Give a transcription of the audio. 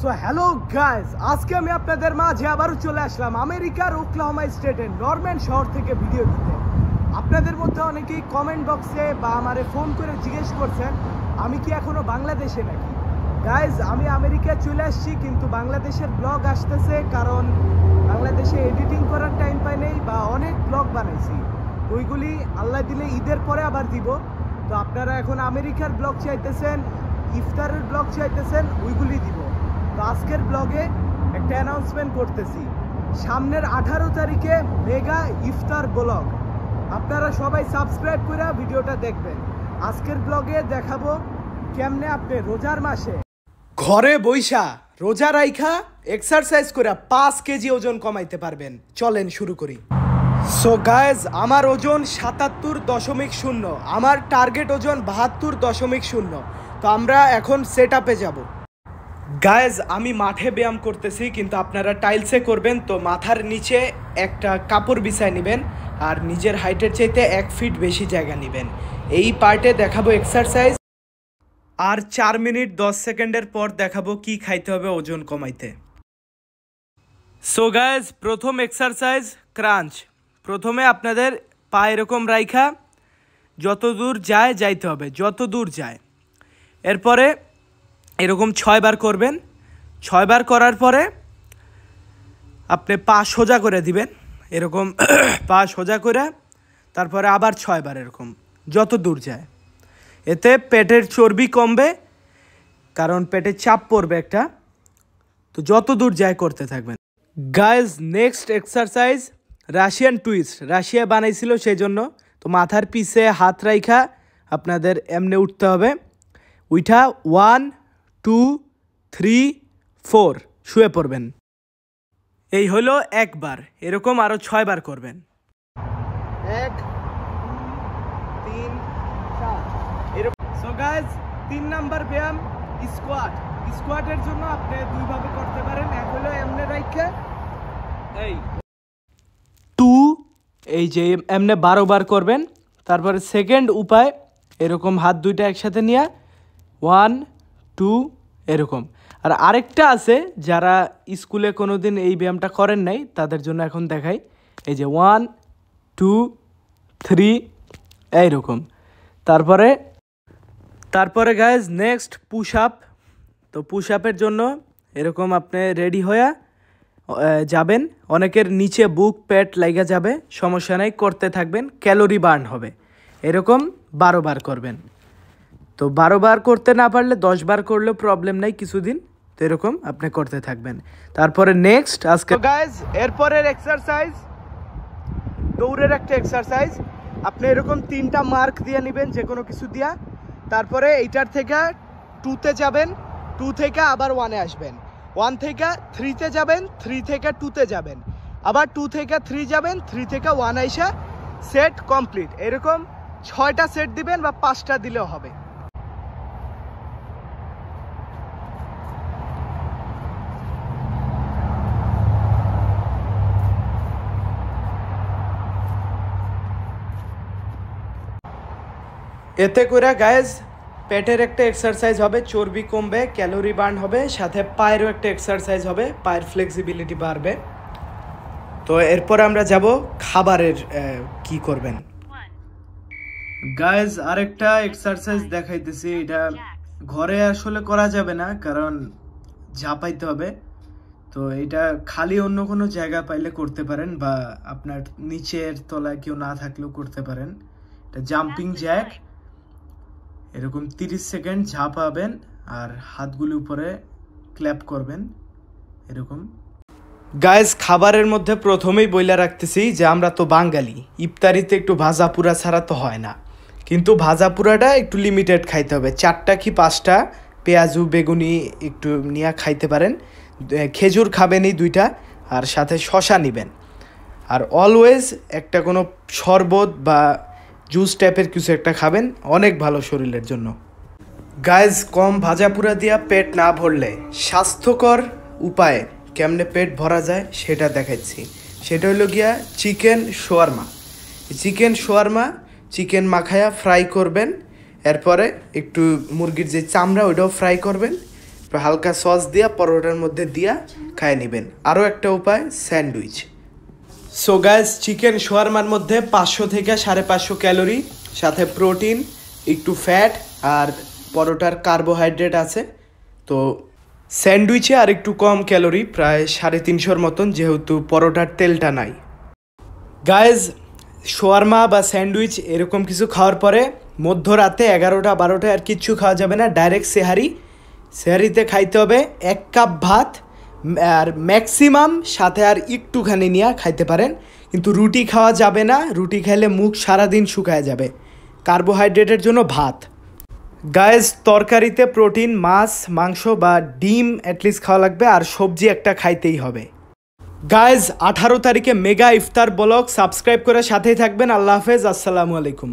So hello guys, আজকে আমি আপনাদের মাঝে আবারও চলে আসলাম আমেরিকার ওকলাহোমা স্টেটের নরম্যান শহর থেকে ভিডিও দিতে। আপনাদের মধ্যে অনেকেই কমেন্ট বক্সে বা আমারে ফোন করে জিজ্ঞেস করছেন আমি কি এখনো বাংলাদেশে নাকি। গাইস, আমি আমেরিকায় চলে আসছি, কিন্তু বাংলাদেশের ব্লগ আসতেছে, কারণ বাংলাদেশে এডিটিং করার টাইম পাই নেই বা অনেক ব্লগ বানাইছি, ওইগুলি আল্লাহ দিলে ঈদের পরে আবার দিব। তো আপনারা এখন আমেরিকার ব্লগ চাইতেছেন, ইফতারের ব্লগ চাইতেছেন, ওইগুলি দিব। তো আজকের ব্লগে একটা অ্যানাউন্সমেন্ট করতেছি, সামনের 18 তারিখে মেগা ইফতার ব্লগ। আপনারা সবাই সাবস্ক্রাইব করে ভিডিওটা দেখবেন। আজকের ব্লগে দেখাবো কেমনে আপনি রোজার মাসে ঘরে বইসা রোজা রাইখা এক্সারসাইজ করে 5 কেজি ওজন কমাইতে পারবেন। চলেন শুরু করি। সো গাইজ, আমার ওজন 77.0, আমার টার্গেট ওজন 72.0। তো আমরা এখন সেট আপে যাবো। গাইজ, আমি মাঠে ব্যায়াম করতেছি, কিন্তু আপনারা টাইলসে করবেন। তো মাথার নিচে একটা কাপড় বিছায় নেবেন আর নিজের হাইটের চাইতে 1 ফিট বেশি জায়গা নেবেন। এই পার্টে দেখাবো এক্সারসাইজ, আর 4 মিনিট 10 সেকেন্ডের পর দেখাবো কি খাইতে হবে ওজন কমাইতে। সো গাইজ, প্রথম এক্সারসাইজ ক্রাঞ্চ। প্রথমে আপনাদের পা এরকম রাইখা যত দূর যায় যাইতে হবে, যত দূর যায়। এরপরে এরকম 6 বার করবেন। 6 বার করার পরে আপনি পা সোজা করে দিবেন, এরকম পা সোজা করে, তারপরে আবার 6 বার এরকম যত দূর যায়। এতে পেটের চর্বি কমবে, কারণ পেটে চাপ পড়বে একটা। তো যত দূর যায় করতে থাকবেন। Guys, next exercise Russian twist. Russia বানাইছিল সেই জন্য। তো মাথার পিছে হাত রাইখা আপনাদের এমনি উঠতে হবে। উঠা 1 2 3 4 শুয়ে পড়বেন। এই হলো একবার, এরকম আরো 6 বার করবেন। 1 2 3 4 এরকম। সো গাইজ, 3 নাম্বার ব্যায়াম স্কোয়াট। স্কোয়াটের জন্য আপনি 2 ভাবে করতে পারেন। এক হলো এমনে রাইখা এই 2, এই যে এমনে 12 বার করবেন। তারপরে সেকেন্ড উপায় এরকম হাত দুইটা একসাথে নিয়ে 1 2 এরকম। আর আরেকটা আছে, যারা স্কুলে কোনোদিন এই ব্যায়ামটা করেন নাই তাদের জন্য এখন দেখাই। এই যে 1 2 3 এইরকম। তারপরে গাইজ নেক্সট পুশ আপ। তো পুশ আপের জন্য এরকম আপনি রেডি হয়ে যাবেন। অনেকের নিচে বুক পেট লাগা যাবে, সমস্যা নাই, করতে থাকবেন, ক্যালোরি বার্ন হবে। এরকম 12 বার করবেন। তো 12 বার করতে না পারলে 10 বার করলেও প্রবলেম নাই কিছুদিন। তো এরকম আপনি করতে থাকবেন। তারপরে নেক্সট আজকে গাইজ এরপরের এক্সারসাইজ দৌড়ের একটা এক্সারসাইজ। আপনি এরকম 3টা মার্ক দিয়ে নেবেন যে কোনো কিছু দিয়া। তারপরে এইটার থেকে 2তে যাবেন, 2 থেকে আবার 1-এ আসবেন, 1 থেকে 3-তে যাবেন, 3 থেকে 2-তে যাবেন, আবার 2 থেকে 3 যাবেন, 3 থেকে 1 আইসা সেট কমপ্লিট। এরকম 6টা সেট দিবেন বা 5টা দিলেও হবে। এতে করে গাইজ পেটের একটা এক্সারসাইজ হবে, চর্বি কমবে, ক্যালোরি বার্ন হবে, সাথে পায়েরও একটা এক্সারসাইজ হবে, পায়ের ফ্লেক্সিবিলিটি বাড়বে। তো এরপর আমরা যাব খাবারের কি করবেন। গাইজ আরেকটা এক্সারসাইজ দেখাইতেছি, এটা ঘরে আসলে করা যাবে না, কারণ ঝাঁপাইতে হবে। তো এটা খালি অন্য কোনো জায়গা পাইলে করতে পারেন, বা আপনার নিচের তলায় কেউ না থাকলেও করতে পারেন। এটা জাম্পিং জ্যাক। এরকম 30 সেকেন্ড ঝাঁপাবেন আর হাতগুলি উপরে ক্ল্যাপ করবেন এরকম। গাইজ, খাবারের মধ্যে প্রথমেই বইলা রাখতেছি যে আমরা তো বাঙালি, ইফতারিতে একটু ভাজা পুরা ছাড়া তো হয় না। কিন্তু ভাজা পুরাটা একটু লিমিটেড খাইতে হবে। 4টা কি 5টা পেঁয়াজু বেগুনি একটু নিয়ে খাইতে পারেন। খেজুর খাবেনই 2টা, আর সাথে শশা নেবেন। আর অলওয়েজ একটা কোনো শরবত বা জুস টাইপের কিছু একটা খাবেন, অনেক ভালো শরীরের জন্য। গাইজ, কম ভাজা পুরা দিয়া পেট না ভরলে স্বাস্থ্যকর উপায়ে কেমনে পেট ভরা যায় সেটা দেখাচ্ছি। সেটা হলো গিয়া চিকেন শোয়ারমা। চিকেন মাখায়া ফ্রাই করবেন। এরপরে একটু মুরগির যে চামড়া ওইটাও ফ্রাই করবেন। একটু হালকা সস দিয়া পরোটার মধ্যে দিয়া খায় নেবেন। আরও একটা উপায় স্যান্ডউইচ। সো গাইস, চিকেন শোয়ারমার মধ্যে 500 থেকে 550 ক্যালোরি, সাথে প্রোটিন, একটু ফ্যাট আর পরোটার কার্বোহাইড্রেট আছে। তো স্যান্ডউইচে আর একটু কম ক্যালোরি, প্রায় 350 মতন, যেহেতু পরোটার তেলটা নাই। গাইজ, শোয়ারমা বা স্যান্ডউইচ এরকম কিছু খাওয়ার পরে মধ্যরাতে 11টা 12টায় আর কিচ্ছু খাওয়া যাবে না, ডাইরেক্ট সেহারিতে খাইতে হবে 1 কাপ ভাত, আর ম্যাক্সিমাম সাথে আর একটুখানি নিয়ে খাইতে পারেন, কিন্তু রুটি খাওয়া যাবে না, রুটি খাইলে মুখ সারাদিন শুকায় যাবে। কার্বোহাইড্রেটের জন্য ভাত। গাইজ, তরকারিতে প্রোটিন, মাছ, মাংস বা ডিম অ্যাটলিস্ট খাওয়া লাগবে, আর সবজি একটা খাইতেই হবে। গাইজ, 18 তারিখে মেগা ইফতার ব্লগ, সাবস্ক্রাইব করে সাথেই থাকবেন। আল্লাহ হাফেজ, আসসালামু আলাইকুম।